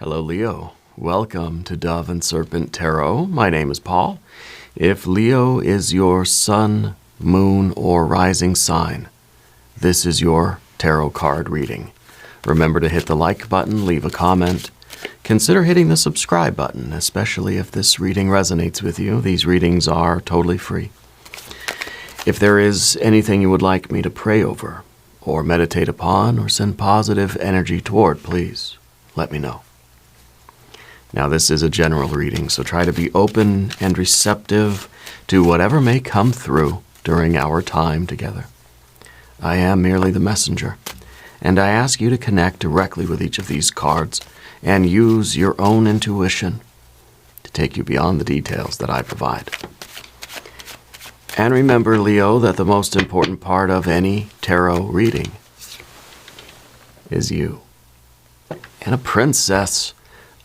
Hello, Leo. Welcome to Dove and Serpent Tarot. My name is Paul. If Leo is your sun, moon, or rising sign, this is your tarot card reading. Remember to hit the like button, leave a comment. Consider hitting the subscribe button, especially if this reading resonates with you. These readings are totally free. If there is anything you would like me to pray over, or meditate upon, or send positive energy toward, please let me know. Now, this is a general reading, so try to be open and receptive to whatever may come through during our time together. I am merely the messenger, and I ask you to connect directly with each of these cards and use your own intuition to take you beyond the details that I provide. And remember, Leo, that the most important part of any tarot reading is you. And a Princess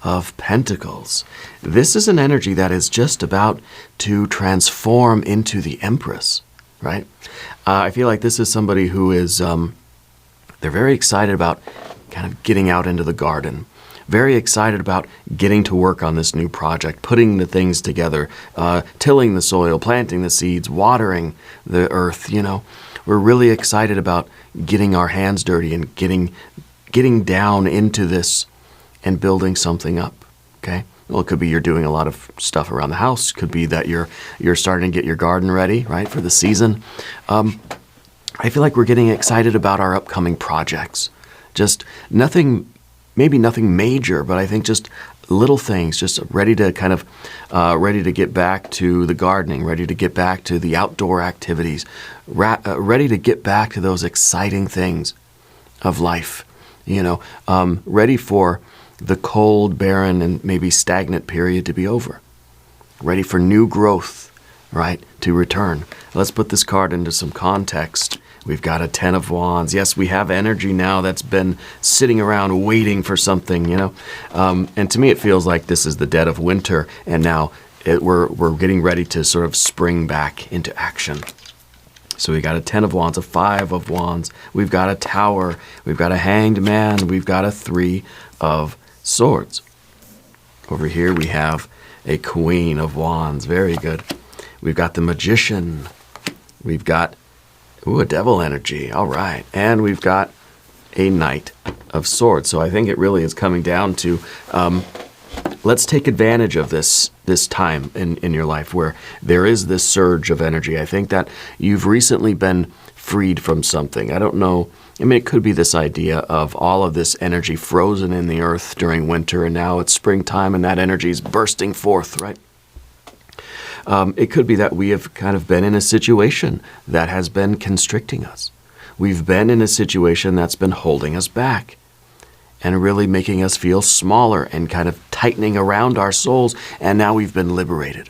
of Pentacles. This is an energy that is just about to transform into the Empress, right? I feel like this is somebody who is, they're very excited about kind of getting out into the garden, very excited about getting to work on this new project, putting the things together, tilling the soil, planting the seeds, watering the earth, you know. We're really excited about getting our hands dirty and getting down into this and building something up, okay? Well, it could be you're doing a lot of stuff around the house. Could be that you're starting to get your garden ready, right, for the season. I feel like we're getting excited about our upcoming projects. Just nothing, maybe nothing major, but I think just little things, just ready to kind of, ready to get back to the gardening, ready to get back to the outdoor activities, ready to get back to those exciting things of life, you know, ready for the cold, barren, and maybe stagnant period to be over. Ready for new growth, right, to return. Let's put this card into some context. We've got a 10 of Wands. Yes, we have energy now that's been sitting around waiting for something, you know. And to me, it feels like this is the dead of winter, and now we're getting ready to sort of spring back into action. So we got a 10 of Wands, a 5 of Wands. We've got a Tower. We've got a Hanged Man. We've got a 3 of Swords. Over here we have a Queen of Wands. Very good. We've got the Magician. We've got, a Devil energy. All right. And we've got a Knight of Swords. So I think it really is coming down to, let's take advantage of this time in your life where there is this surge of energy. I think that you've recently been freed from something. I don't know. I mean, it could be this idea of all of this energy frozen in the earth during winter, and now it's springtime and that energy is bursting forth, right? It could be that we have kind of been in a situation that has been constricting us. We've been in a situation that's been holding us back and really making us feel smaller and kind of tightening around our souls, and now we've been liberated.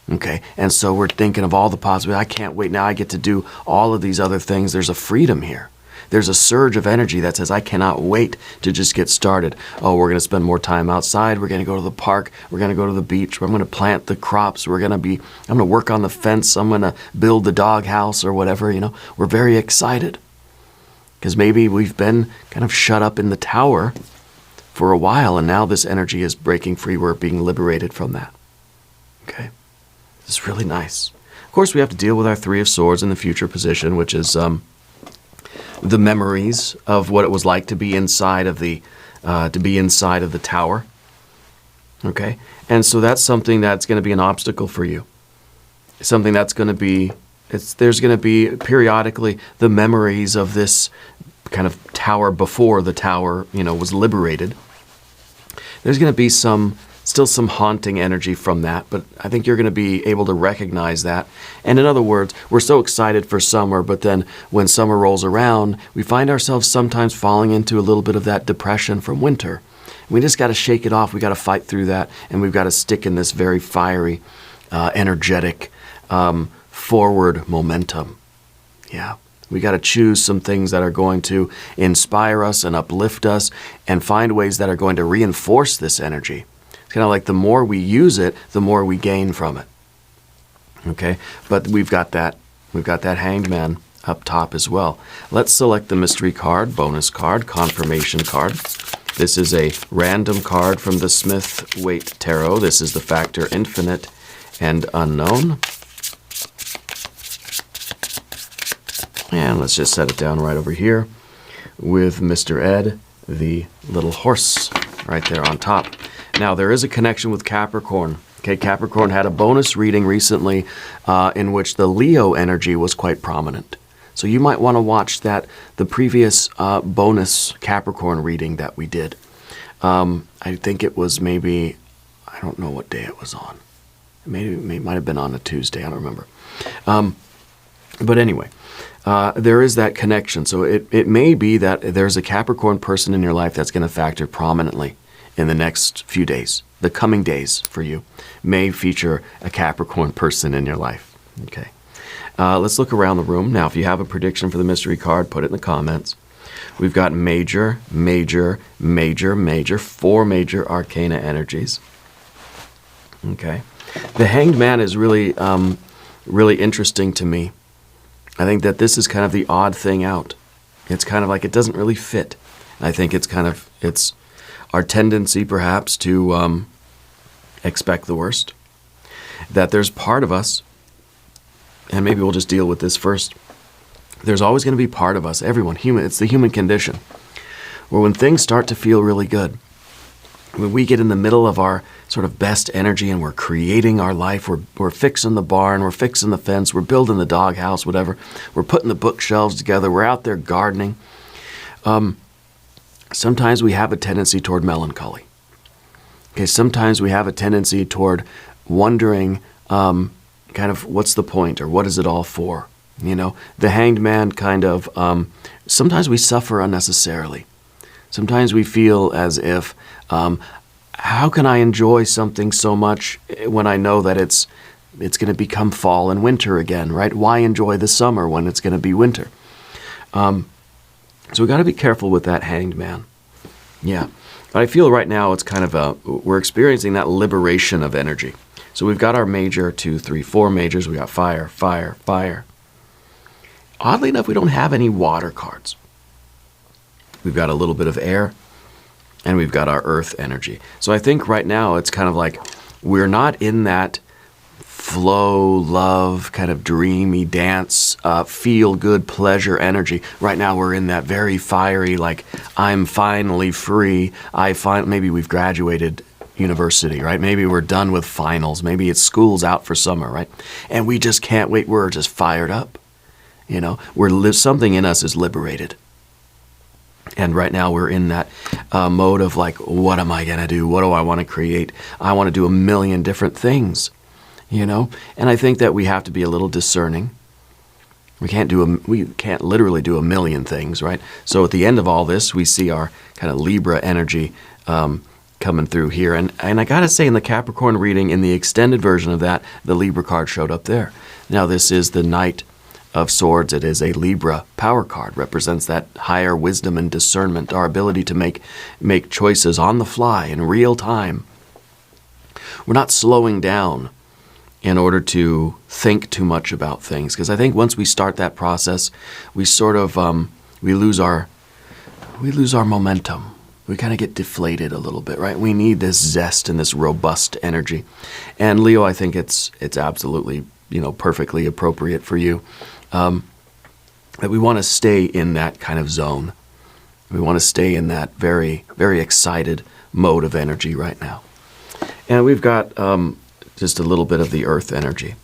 Okay, and so we're thinking of all the possibilities. I can't wait, now I get to do all of these other things. There's a freedom here. There's a surge of energy that says, I cannot wait to just get started. Oh, we're going to spend more time outside. We're going to go to the park. We're going to go to the beach. I'm going to plant the crops. I'm going to work on the fence. I'm going to build the doghouse or whatever, you know. We're very excited because maybe we've been kind of shut up in the tower for a while, and now this energy is breaking free. We're being liberated from that. Okay. This is really nice. Of course, we have to deal with our 3 of Swords in the future position, which is the memories of what it was like to be inside of the tower. Okay, and so that's something that's going to be an obstacle for you. Something that's going to be there's going to be periodically the memories of this kind of tower before the tower, you know, was liberated. There's going to be still some haunting energy from that, but I think you're going to be able to recognize that. And in other words, we're so excited for summer, but then when summer rolls around, we find ourselves sometimes falling into a little bit of that depression from winter. We just got to shake it off. We got to fight through that, and we've got to stick in this very fiery, energetic, forward momentum. Yeah. We got to choose some things that are going to inspire us and uplift us and find ways that are going to reinforce this energy. It's kind of like the more we use it, the more we gain from it. Okay, but we've got that Hanged Man up top as well. Let's select the mystery card, bonus card, confirmation card. This is a random card from the Smith-Waite Tarot. This is the factor infinite and unknown. And let's just set it down right over here with Mr. Ed, the little horse right there on top. Now, there is a connection with Capricorn. Okay, Capricorn had a bonus reading recently in which the Leo energy was quite prominent. So you might want to watch the previous bonus Capricorn reading that we did. I think it was maybe, I don't know what day it was on. It might have been on a Tuesday, I don't remember. But anyway, there is that connection. So it may be that there's a Capricorn person in your life that's going to factor prominently in the next few days. The coming days for you may feature a Capricorn person in your life. Okay. Let's look around the room. Now, if you have a prediction for the mystery card, put it in the comments. We've got major, major, major, major, 4 major arcana energies. Okay. The Hanged Man is really, really interesting to me. I think that this is kind of the odd thing out. It's kind of like it doesn't really fit. I think it's our tendency perhaps to expect the worst. That there's part of us, and maybe we'll just deal with this first. There's always going to be part of us, everyone, human. It's the human condition, where when things start to feel really good, when we get in the middle of our sort of best energy and we're creating our life, we're fixing the barn, we're fixing the fence, we're building the doghouse, whatever, we're putting the bookshelves together, we're out there gardening. Sometimes we have a tendency toward melancholy. Okay, sometimes we have a tendency toward wondering kind of what's the point or what is it all for? You know, the Hanged Man kind of, sometimes we suffer unnecessarily. Sometimes we feel as if, how can I enjoy something so much when I know that it's going to become fall and winter again, right? Why enjoy the summer when it's going to be winter? So we got to be careful with that Hanged Man. Yeah. But I feel right now it's kind of we're experiencing that liberation of energy. So we've got our major, 2, 3, 4 majors. We got fire, fire, fire. Oddly enough, we don't have any water cards. We've got a little bit of air, and we've got our earth energy. So I think right now it's kind of like we're not in that flow, love, kind of dreamy dance, feel-good pleasure energy. Right now we're in that very fiery, like, I'm finally free. Maybe we've graduated university, right? Maybe we're done with finals. Maybe it's school's out for summer, right? And we just can't wait. We're just fired up. You know, something in us is liberated. And right now we're in that mode of like, what am I going to do? What do I want to create? I want to do a million different things, you know? And I think that we have to be a little discerning. We can't literally do a million things, right? So at the end of all this, we see our kind of Libra energy coming through here. And I got to say, in the Capricorn reading, in the extended version of that, the Libra card showed up there. Now, this is the Knight of Swords. It is a Libra power card, represents that higher wisdom and discernment, our ability to make choices on the fly in real time. We're not slowing down in order to think too much about things, because I think once we start that process, we sort of we lose our momentum. We kind of get deflated a little bit, right? We need this zest and this robust energy. And Leo, I think it's absolutely, you know, perfectly appropriate for you. That we want to stay in that kind of zone. We want to stay in that very, very excited mode of energy right now. And we've got just a little bit of the earth energy.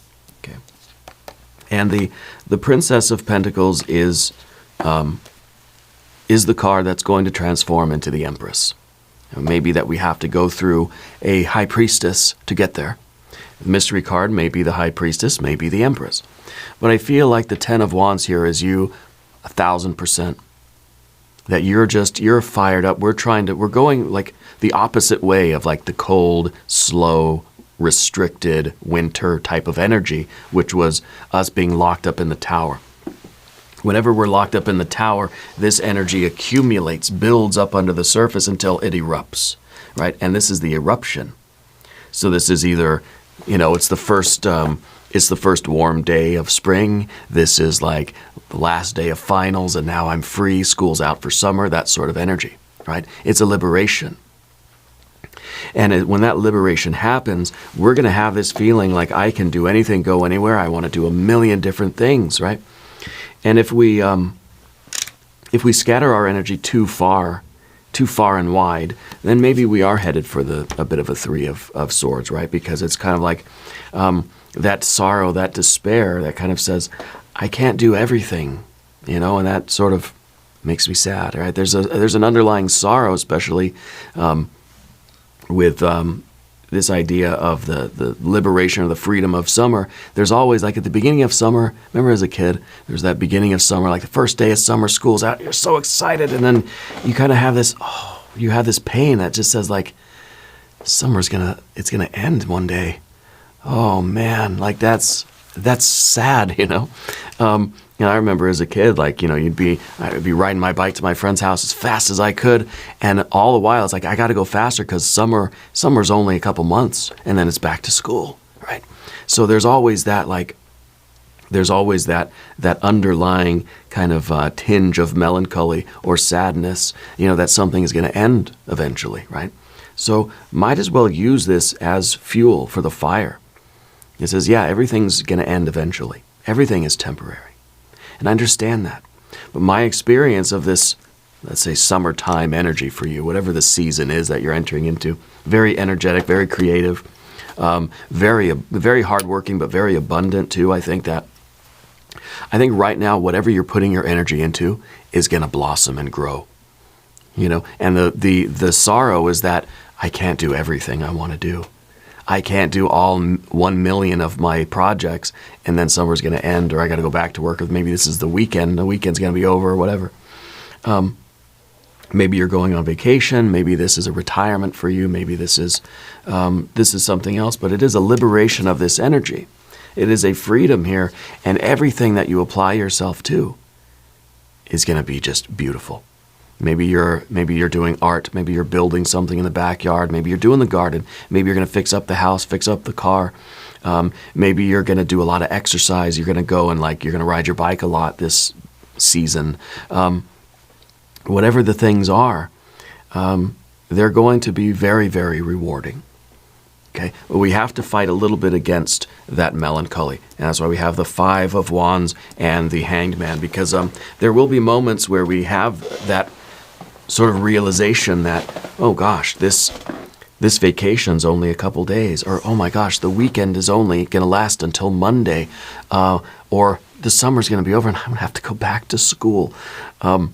Okay. And the Princess of Pentacles is the card that's going to transform into the Empress. Maybe that we have to go through a High Priestess to get there. The mystery card may be the High Priestess, may be the Empress. But I feel like the Ten of Wands here is you 1,000%. That you're fired up. We're going like the opposite way of like the cold, slow, restricted winter type of energy, which was us being locked up in the tower. Whenever we're locked up in the tower, this energy accumulates, builds up under the surface until it erupts, right? And this is the eruption. So this is either, you know, it's the first warm day of spring. This is like the last day of finals, and now I'm free. School's out for summer. That sort of energy. right? It's a liberation. And when that liberation happens, we're going to have this feeling like I can do anything, go anywhere. I want to do a million different things, right? And if we scatter our energy too far and wide, then maybe we are headed for a bit of a Three of Swords, right? Because it's kind of like that sorrow, that despair, that kind of says, I can't do everything, and that sort of makes me sad, right? There's an underlying sorrow, especially with this idea of the liberation or the freedom of summer. There's always, like at the beginning of summer, remember as a kid, there's that beginning of summer, like the first day of summer, school's out, you're so excited, and then you kind of have this, you have this pain that just says like, summer's it's gonna end one day. Oh man, like that's sad, I remember as a kid, like, I would be riding my bike to my friend's house as fast as I could, and all the while it's like, I got to go faster because summer's only a couple months, and then it's back to school, right? So there's always that, that underlying kind of tinge of melancholy or sadness, that something is going to end eventually, right? So might as well use this as fuel for the fire. It says, yeah, everything's going to end eventually. Everything is temporary. And I understand that. But my experience of this, let's say, summertime energy for you, whatever the season is that you're entering into, very energetic, very creative, very hardworking, but very abundant too. I think right now, whatever you're putting your energy into is going to blossom and grow. And the sorrow is that I can't do everything I want to do. I can't do all 1 million of my projects, and then summer's going to end, or I got to go back to work, or maybe this is the weekend's going to be over, or whatever. Maybe you're going on vacation. Maybe this is a retirement for you. Maybe this is something else, but it is a liberation of this energy. It is a freedom here, and everything that you apply yourself to is going to be just beautiful. Maybe you're doing art. Maybe you're building something in the backyard. Maybe you're doing the garden. Maybe you're going to fix up the house, fix up the car. Maybe you're going to do a lot of exercise. You're going to go and you're going to ride your bike a lot this season. Whatever the things are, they're going to be very, very rewarding. Okay, but we have to fight a little bit against that melancholy, and that's why we have the Five of Wands and the Hanged Man, because there will be moments where we have that sort of realization that, oh gosh, this vacation's only a couple days, or oh my gosh, the weekend is only going to last until Monday, or the summer's going to be over and I'm going to have to go back to school. And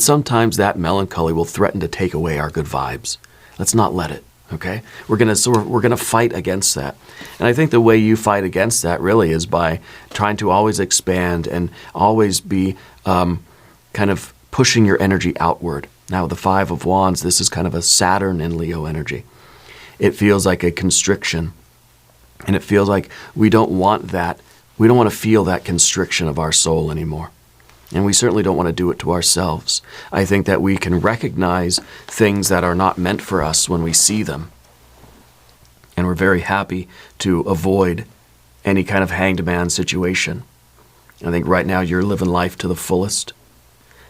sometimes that melancholy will threaten to take away our good vibes. Let's not let it. Okay, we're gonna fight against that, and I think the way you fight against that really is by trying to always expand and always be kind of pushing your energy outward. Now, the Five of Wands, this is kind of a Saturn in Leo energy. It feels like a constriction, and it feels like we don't want that. We don't want to feel that constriction of our soul anymore. And we certainly don't want to do it to ourselves. I think that we can recognize things that are not meant for us when we see them. And we're very happy to avoid any kind of hanged man situation. I think right now you're living life to the fullest.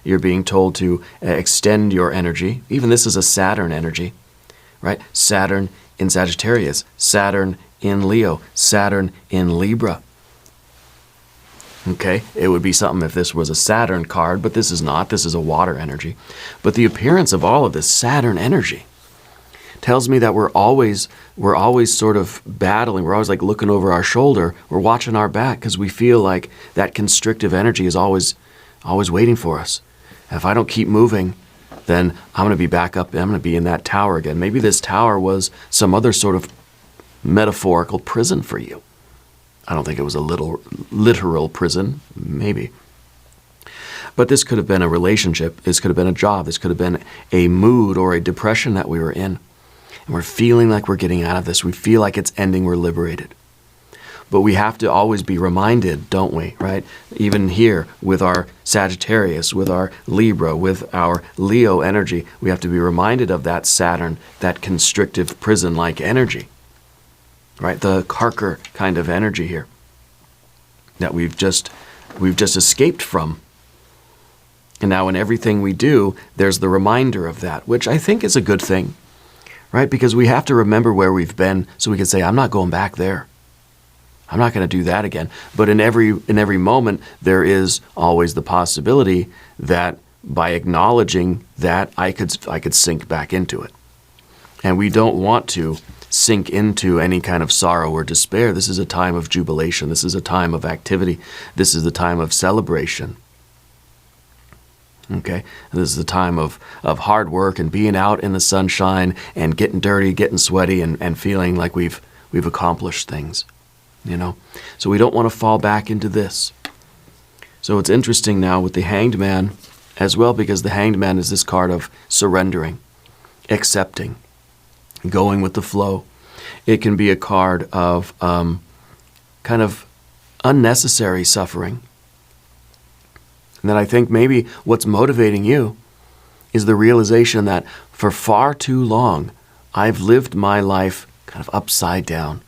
You're being told to extend your energy. Even this is a Saturn energy, right? Saturn in Sagittarius, Saturn in Leo, Saturn in Libra. Okay, it would be something if this was a Saturn card, but this is not. This is a water energy. But the appearance of all of this Saturn energy tells me that we're always sort of battling. We're always like looking over our shoulder. We're watching our back because we feel like that constrictive energy is always waiting for us. If I don't keep moving, then I'm going to be back up. I'm going to be in that tower again. Maybe this tower was some other sort of metaphorical prison for you. I don't think it was a literal prison, maybe. But this could have been a relationship. This could have been a job. This could have been a mood or a depression that we were in. And we're feeling like we're getting out of this. We feel like it's ending. We're liberated. But we have to always be reminded, don't we, right? Even here with our Sagittarius, with our Libra, with our Leo energy, we have to be reminded of that Saturn, that constrictive prison-like energy. Right, the carker kind of energy here that we've just escaped from. And now in everything we do, there's the reminder of that, which I think is a good thing, right? Because we have to remember where we've been so we can say, I'm not going back there. I'm not going to do that again. But in every moment, there is always the possibility that by acknowledging that, I could sink back into it. And we don't want to sink into any kind of sorrow or despair. This is a time of jubilation. This is a time of activity. This is the time of celebration. Okay? This is the time of hard work and being out in the sunshine and getting dirty, getting sweaty, and feeling like we've accomplished things. You know? So we don't want to fall back into this. So it's interesting now with the Hanged Man as well, because the Hanged Man is this card of surrendering, accepting, going with the flow. It can be a card of kind of unnecessary suffering. And then I think maybe what's motivating you is the realization that for far too long, I've lived my life kind of upside down.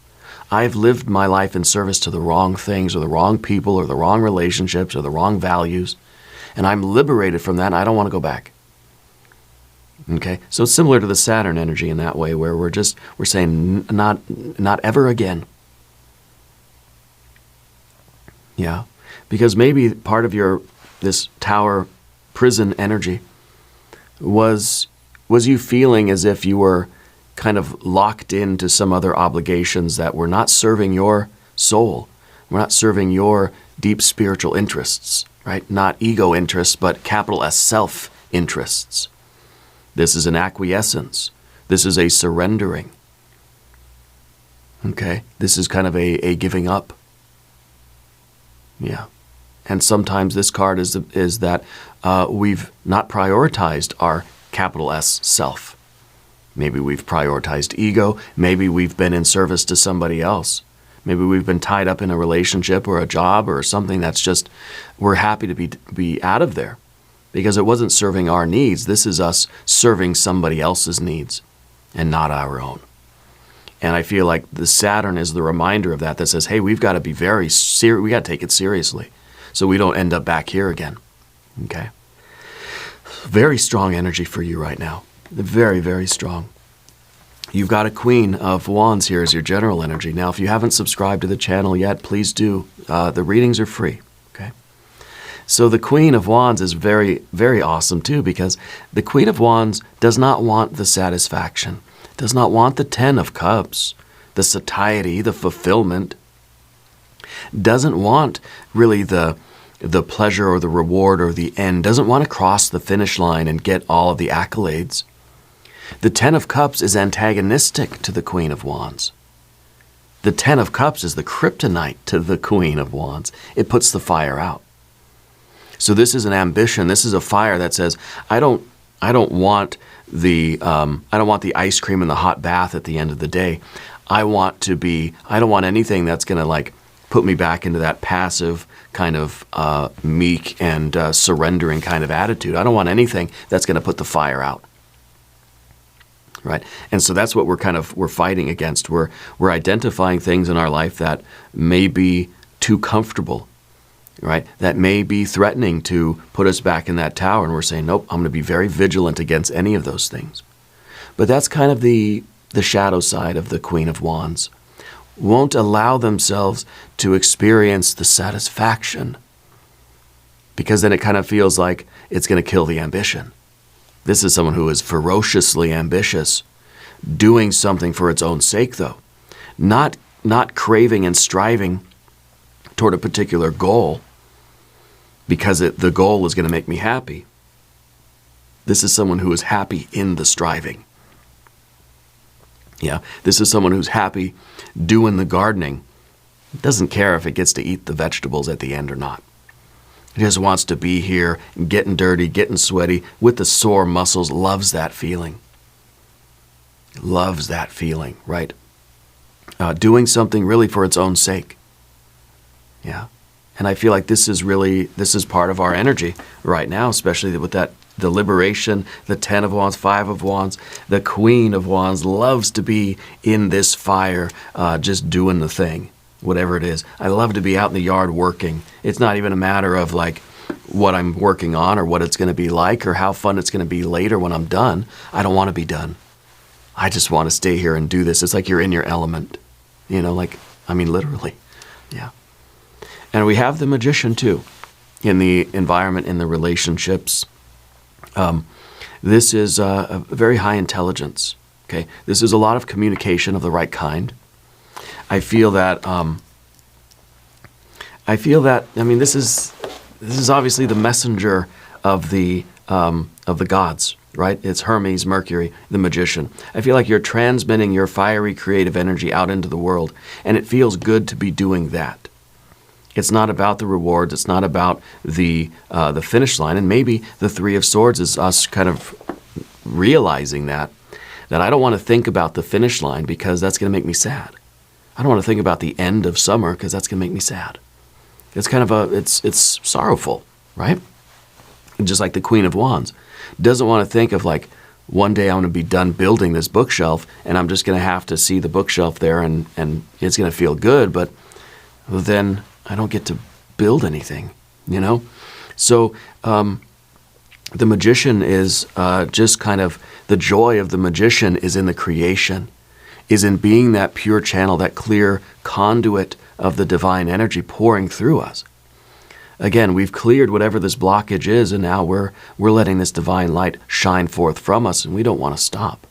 I've lived my life in service to the wrong things or the wrong people or the wrong relationships or the wrong values. And I'm liberated from that and I don't want to go back. Okay? So it's similar to the Saturn energy in that way, where we're saying not ever again. Yeah. Because maybe part of this tower prison energy was you feeling as if you were kind of locked into some other obligations that were not serving your soul, were not serving your deep spiritual interests, right? Not ego interests, but capital S self interests. This is an acquiescence. This is a surrendering. Okay? This is kind of a giving up. Yeah. And sometimes this card is that we've not prioritized our capital S self. Maybe we've prioritized ego. Maybe we've been in service to somebody else. Maybe we've been tied up in a relationship or a job or something that's just, we're happy to be out of there because it wasn't serving our needs. This is us serving somebody else's needs and not our own. And I feel like the Saturn is the reminder of that says, hey, we've got to be very serious. We got to take it seriously so we don't end up back here again. Okay? Very strong energy for you right now. Very, very strong. You've got a Queen of Wands here as your general energy. Now, if you haven't subscribed to the channel yet, please do. The readings are free. Okay. So the Queen of Wands is very, very awesome too, because the Queen of Wands does not want the satisfaction, does not want the Ten of Cups, the satiety, the fulfillment, doesn't want really the pleasure or the reward or the end, doesn't want to cross the finish line and get all of the accolades. The Ten of Cups is antagonistic to the Queen of Wands. The Ten of Cups is the kryptonite to the Queen of Wands. It puts the fire out. So this is an ambition. This is a fire that says, I don't want the ice cream and the hot bath at the end of the day. I don't want anything that's going to like put me back into that passive kind of meek and surrendering kind of attitude. I don't want anything that's going to put the fire out. Right? And so that's what we're fighting against. We're identifying things in our life that may be too comfortable, right? That may be threatening to put us back in that tower. And we're saying, nope, I'm going to be very vigilant against any of those things. But that's kind of the shadow side of the Queen of Wands. Won't allow themselves to experience the satisfaction, because then it kind of feels like it's going to kill the ambition. This is someone who is ferociously ambitious, doing something for its own sake, though. Not craving and striving toward a particular goal because the goal is going to make me happy. This is someone who is happy in the striving. Yeah, this is someone who's happy doing the gardening. Doesn't care if it gets to eat the vegetables at the end or not. He just wants to be here, getting dirty, getting sweaty, with the sore muscles, loves that feeling. Loves that feeling, right? Doing something really for its own sake. Yeah. And I feel like this is part of our energy right now, especially with the liberation, the 10 of Wands, 5 of Wands, the Queen of Wands loves to be in this fire, just doing the thing. Whatever it is. I love to be out in the yard working. It's not even a matter of like, what I'm working on or what it's going to be like or how fun it's going to be later when I'm done. I don't want to be done. I just want to stay here and do this. It's like you're in your element, you know, like, I mean, literally. Yeah. And we have the magician too in the environment, in the relationships. This is a very high intelligence. Okay. This is a lot of communication of the right kind. I feel that, I mean, this is obviously the messenger of the gods, right? It's Hermes, Mercury, the magician. I feel like you're transmitting your fiery creative energy out into the world, and it feels good to be doing that. It's not about the rewards. It's not about the finish line. And maybe the Three of Swords is us kind of realizing that I don't want to think about the finish line because that's going to make me sad. I don't want to think about the end of summer because that's going to make me sad. It's kind of it's sorrowful, right? Just like the Queen of Wands. Doesn't want to think of like, one day I'm going to be done building this bookshelf and I'm just going to have to see the bookshelf there and it's going to feel good, but then I don't get to build anything, you know? So the magician is just kind of, the joy of the magician is in the creation, is in being that pure channel, that clear conduit of the divine energy pouring through us. Again, we've cleared whatever this blockage is, and now we're letting this divine light shine forth from us, and we don't want to stop,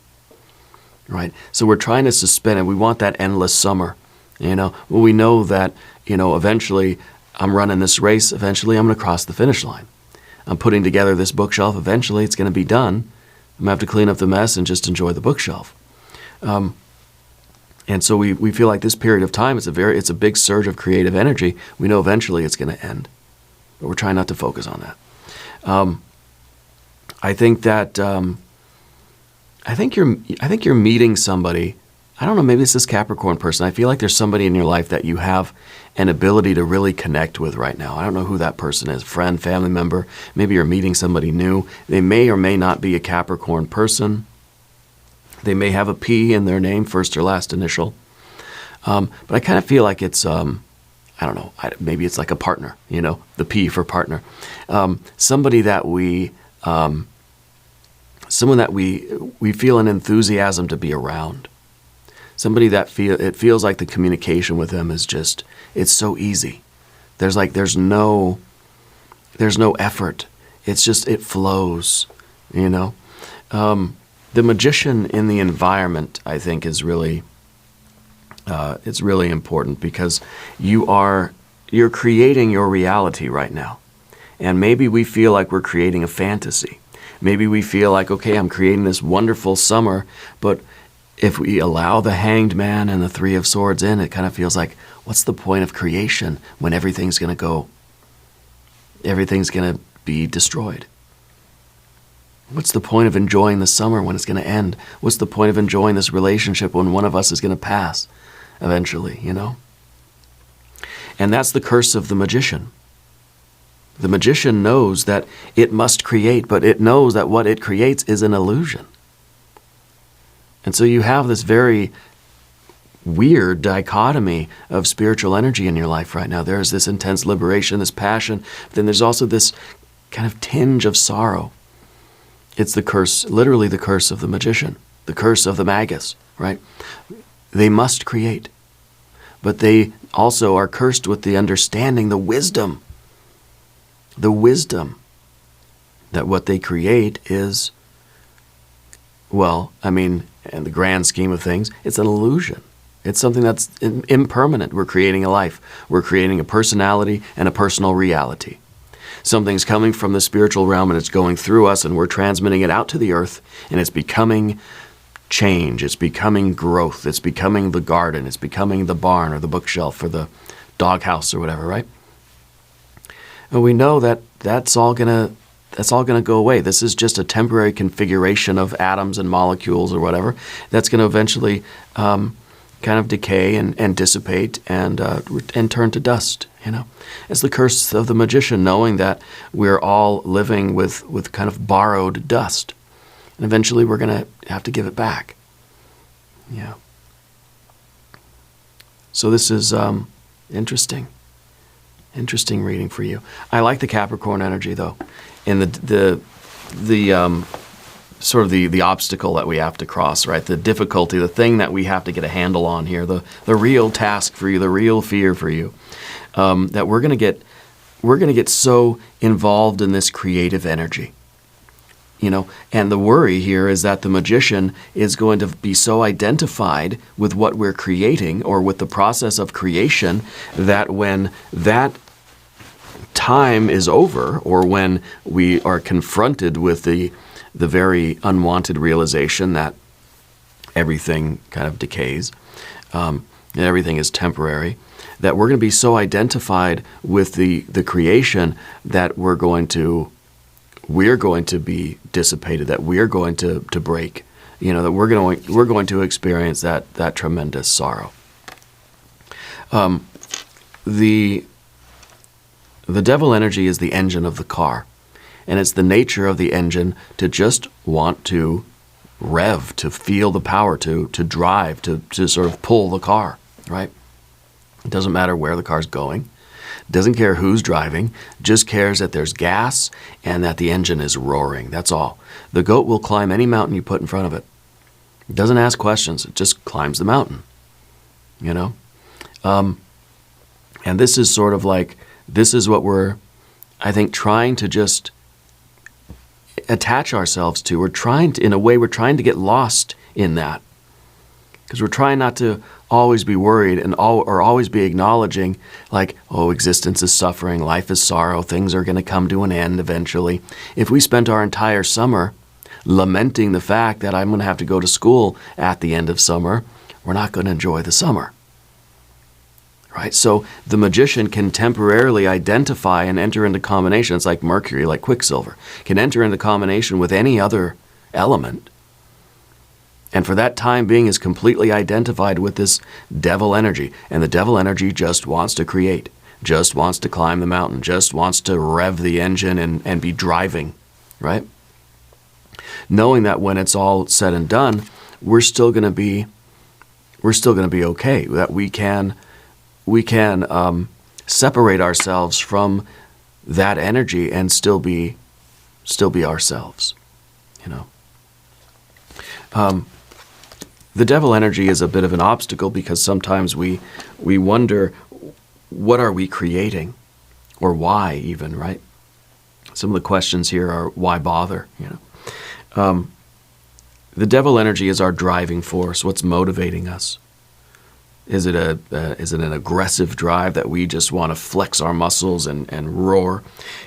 right? So we're trying to suspend it. We want that endless summer, you know? Well, we know that, you know, eventually I'm running this race. Eventually I'm going to cross the finish line. I'm putting together this bookshelf. Eventually it's going to be done. I'm going to have to clean up the mess and just enjoy the bookshelf. And so we feel like this period of time, it's a big surge of creative energy. We know eventually it's going to end, but we're trying not to focus on that. I think that I think you're meeting somebody. I don't know, maybe it's this Capricorn person. I feel like there's somebody in your life that you have an ability to really connect with right now. I don't know who that person is, friend, family member. Maybe you're meeting somebody new. They may or may not be a Capricorn person. They may have a P in their name, first or last initial. But I kind of feel like it's, I don't know, maybe it's like a partner, you know, the P for partner. Somebody that someone that we feel an enthusiasm to be around. Somebody that it feels like the communication with them is just, it's so easy. There's no effort. It's just, it flows, you know. The magician in the environment, I think, is really, it's really important because you're creating your reality right now. And maybe we feel like we're creating a fantasy. Maybe we feel like, okay, I'm creating this wonderful summer, but if we allow the Hanged Man and the Three of Swords in, it kind of feels like, what's the point of creation when everything's going to be destroyed? What's the point of enjoying the summer when it's going to end? What's the point of enjoying this relationship when one of us is going to pass eventually, you know? And that's the curse of the magician. The magician knows that it must create, but it knows that what it creates is an illusion. And so you have this very weird dichotomy of spiritual energy in your life right now. There's this intense liberation, this passion, but then there's also this kind of tinge of sorrow. It's the curse, literally the curse of the magician, the curse of the magus, right? They must create, but they also are cursed with the understanding, the wisdom that what they create is, well, I mean, in the grand scheme of things, it's an illusion. It's something that's impermanent. We're creating a life. We're creating a personality and a personal reality. Something's coming from the spiritual realm and it's going through us and we're transmitting it out to the earth and it's becoming change. It's becoming growth. It's becoming the garden. It's becoming the barn or the bookshelf or the doghouse or whatever, right? And we know that that's all gonna go away. This is just a temporary configuration of atoms and molecules or whatever. That's going to eventually kind of decay and dissipate and turn to dust. You know, it's the curse of the magician, knowing that we're all living with kind of borrowed dust, and eventually we're going to have to give it back. Yeah. So this is interesting. Interesting reading for you. I like the Capricorn energy, though, and the sort of the obstacle that we have to cross, right? The difficulty, the thing that we have to get a handle on here, the real task for you, the real fear for you, that we're gonna get so involved in this creative energy. You know, and the worry here is that the magician is going to be so identified with what we're creating or with the process of creation that when that time is over, or when we are confronted with the very unwanted realization that everything kind of decays, and everything is temporary, that we're going to be so identified with the creation that we're going to be dissipated, that we're going to break, you know, that we're going to experience that tremendous sorrow. The devil energy is the engine of the car, and it's the nature of the engine to just want to rev, to feel the power, to drive, to sort of pull the car, right? It doesn't matter where the car's going. Doesn't care who's driving, just cares that there's gas and that the engine is roaring. That's all. The goat will climb any mountain you put in front of it. It doesn't ask questions. It just climbs the mountain, you know? And this is sort of like, this is what we're, I think, trying to just attach ourselves to. We're trying to, in a way, we're trying to get lost in that. Because we're trying not to always be worried or always be acknowledging, like, oh, existence is suffering, life is sorrow, things are going to come to an end eventually. If we spent our entire summer lamenting the fact that I'm going to have to go to school at the end of summer, we're not going to enjoy the summer. Right? So the magician can temporarily identify and enter into combination. It's like Mercury, like Quicksilver, can enter into combination with any other element. And for that time being is completely identified with this devil energy. And the devil energy just wants to create, just wants to climb the mountain, just wants to rev the engine and be driving, right? Knowing that when it's all said and done, we're still going to be okay, that we can separate ourselves from that energy and still be ourselves, you know. The devil energy is a bit of an obstacle because sometimes we wonder, what are we creating, or why even, right? Some of the questions here are, why bother, you know? The devil energy is our driving force. What's motivating us? Is it an aggressive drive that we just want to flex our muscles and roar?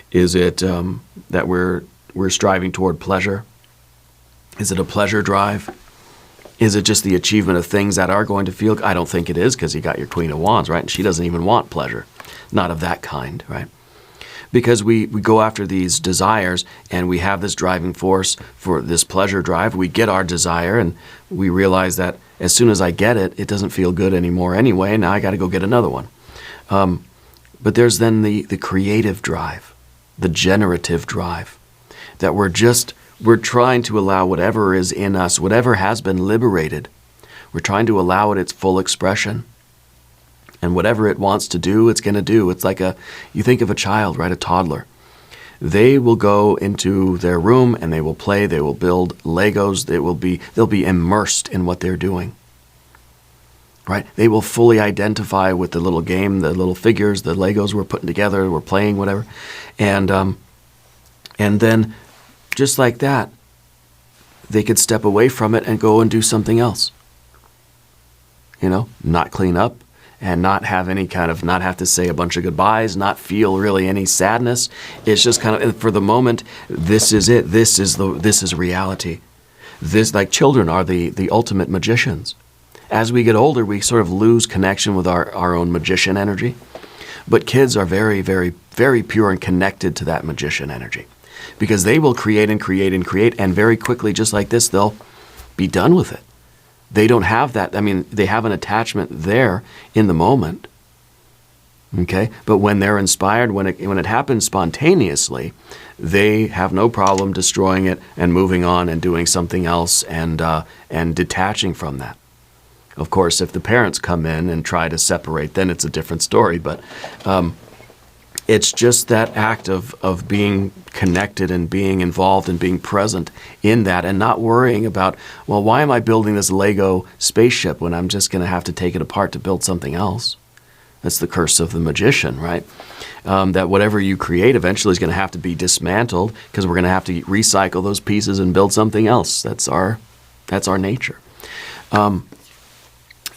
Is it that we're striving toward pleasure? Is it a pleasure drive? Is it just the achievement of things that are going to feel? I don't think it is, because you got your Queen of Wands, right? And she doesn't even want pleasure. Not of that kind, right? Because we go after these desires and we have this driving force for this pleasure drive. We get our desire and we realize that as soon as I get it, it doesn't feel good anymore anyway. Now I got to go get another one. But there's then the creative drive, the generative drive, that we're trying to allow whatever is in us, whatever has been liberated, we're trying to allow it its full expression. And whatever it wants to do, it's going to do. It's like you think of a child, right, a toddler. They will go into their room and they will play, they will build Legos, they'll be immersed in what they're doing. Right? They will fully identify with the little game, the little figures, the Legos we're putting together, we're playing, whatever. And then just like that, they could step away from it and go and do something else. You know, not clean up and not have not have to say a bunch of goodbyes, not feel really any sadness. It's just kind of, for the moment, this is it. This is reality. This, like children are the ultimate magicians. As we get older, we sort of lose connection with our own magician energy. But kids are very, very, very pure and connected to that magician energy. Because they will create and create and create, and very quickly, just like this, they'll be done with it. They don't have that. I mean, they have an attachment there in the moment. Okay? But when they're inspired, when it happens spontaneously, they have no problem destroying it and moving on and doing something else and detaching from that. Of course, if the parents come in and try to separate, then it's a different story. But It's just that act of being connected and being involved and being present in that and not worrying about, well, why am I building this Lego spaceship when I'm just going to have to take it apart to build something else? That's the curse of the magician, right? That whatever you create eventually is going to have to be dismantled because we're going to have to recycle those pieces and build something else. That's our nature.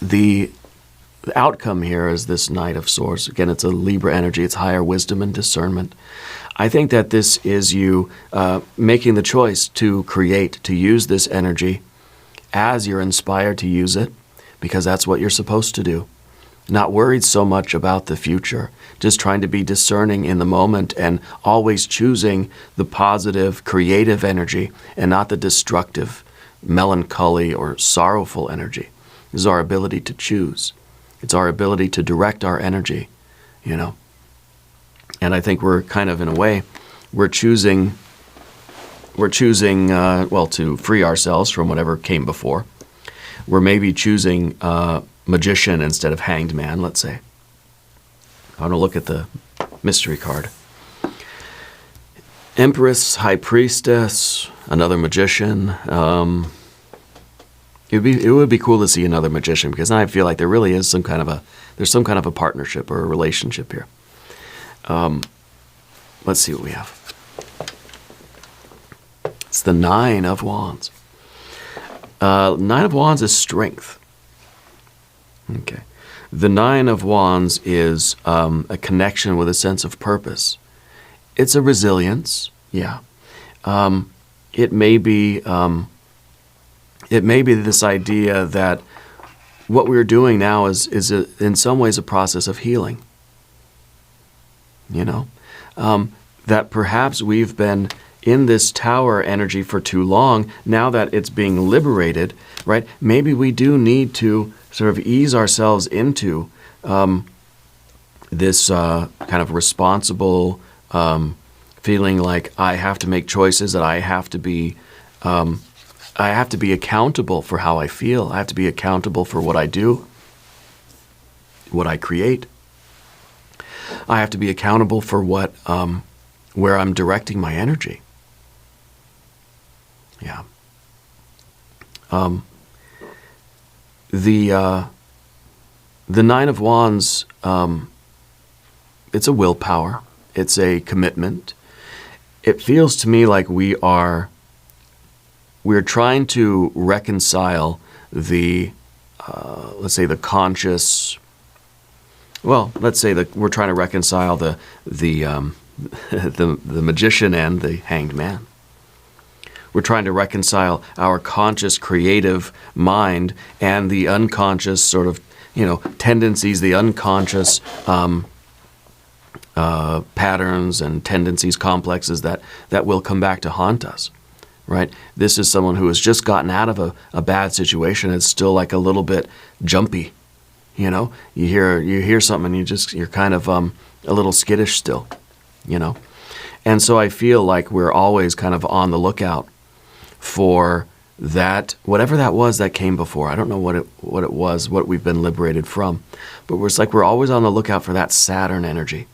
The outcome here is this Knight of Swords. Again, it's a Libra energy. It's higher wisdom and discernment. I think that this is you making the choice to create, to use this energy as you're inspired to use it, because that's what you're supposed to do. Not worried so much about the future, just trying to be discerning in the moment and always choosing the positive, creative energy and not the destructive, melancholy or sorrowful energy. This is our ability to choose. It's our ability to direct our energy, you know. And I think we're kind of, in a way, we're choosing, well, to free ourselves from whatever came before. We're maybe choosing magician instead of hanged man, let's say. I want to look at the mystery card. Empress, High Priestess, another magician. It would be cool to see another magician, because then I feel like there really is some kind of a partnership or a relationship here. Let's see what we have. It's the Nine of Wands. Nine of Wands is strength. Okay. The Nine of Wands is a connection with a sense of purpose. It's a resilience, yeah. It may be this idea that what we're doing now is in some ways a process of healing. You know, that perhaps we've been in this tower energy for too long. Now that it's being liberated, right? Maybe we do need to sort of ease ourselves into this kind of responsible feeling like I have to make choices, that I have to be accountable for how I feel. I have to be accountable for what I do, what I create. I have to be accountable for what, where I'm directing my energy. Yeah. The Nine of Wands, it's a willpower. It's a commitment. It feels to me like we're trying to reconcile the, let's say, the conscious. Well, let's say that we're trying to reconcile the magician and the hanged man. We're trying to reconcile our conscious, creative mind and the unconscious sort of, tendencies, the unconscious patterns and tendencies, complexes that will come back to haunt us. Right? This is someone who has just gotten out of a bad situation. It's still like a little bit jumpy. You hear something and you're kind of a little skittish still. And so I feel like we're always kind of on the lookout for that, whatever that was that came before. I don't know what it was, what we've been liberated from, but it's like we're always on the lookout for that Saturn energy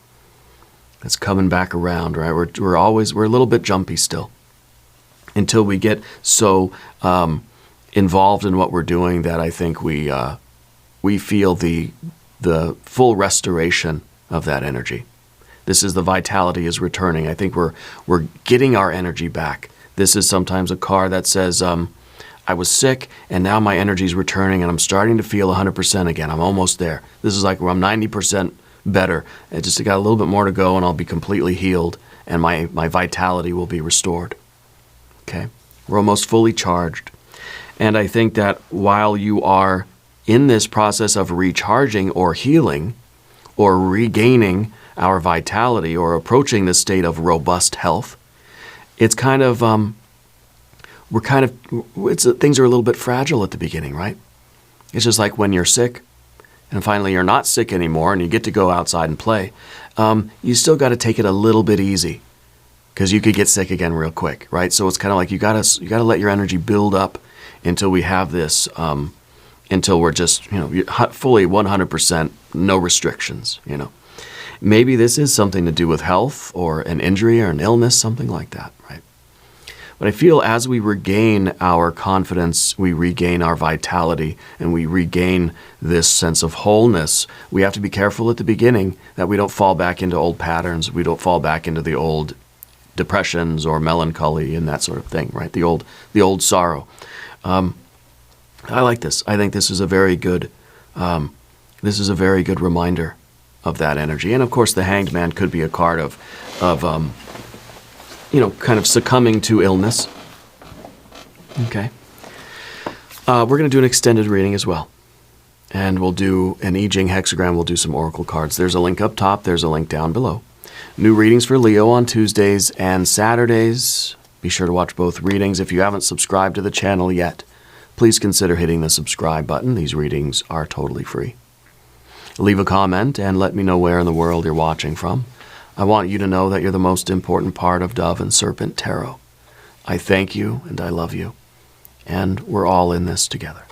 that's coming back around. Right? We're a little bit jumpy still, until we get so involved in what we're doing that I think we feel the full restoration of that energy. This is the vitality is returning. I think we're getting our energy back. This is sometimes a card that says, I was sick and now my energy is returning and I'm starting to feel 100% again. I'm almost there. This is like where I'm 90% better. I just got a little bit more to go and I'll be completely healed and my vitality will be restored. Okay? We're almost fully charged. And I think that while you are in this process of recharging or healing or regaining our vitality or approaching this state of robust health, it's kind of, things are a little bit fragile at the beginning, right? It's just like when you're sick and finally you're not sick anymore and you get to go outside and play, you still got to take it a little bit easy because you could get sick again real quick, right? So it's kind of like you got to let your energy build up until we have this, until we're just, fully 100%, no restrictions, Maybe this is something to do with health or an injury or an illness, something like that, right? But I feel as we regain our confidence, we regain our vitality, and we regain this sense of wholeness, we have to be careful at the beginning that we don't fall back into old patterns. We don't fall back into the old depressions or melancholy and that sort of thing, right? The old sorrow. I like this. I think this is a very good reminder of that energy. And of course, the Hanged Man could be a card of kind of succumbing to illness. Okay. We're going to do an extended reading as well. And we'll do an I Ching hexagram. We'll do some oracle cards. There's a link up top. There's a link down below. New readings for Leo on Tuesdays and Saturdays. Be sure to watch both readings. If you haven't subscribed to the channel yet, please consider hitting the subscribe button. These readings are totally free. Leave a comment and let me know where in the world you're watching from. I want you to know that you're the most important part of Dove and Serpent Tarot. I thank you and I love you. And we're all in this together.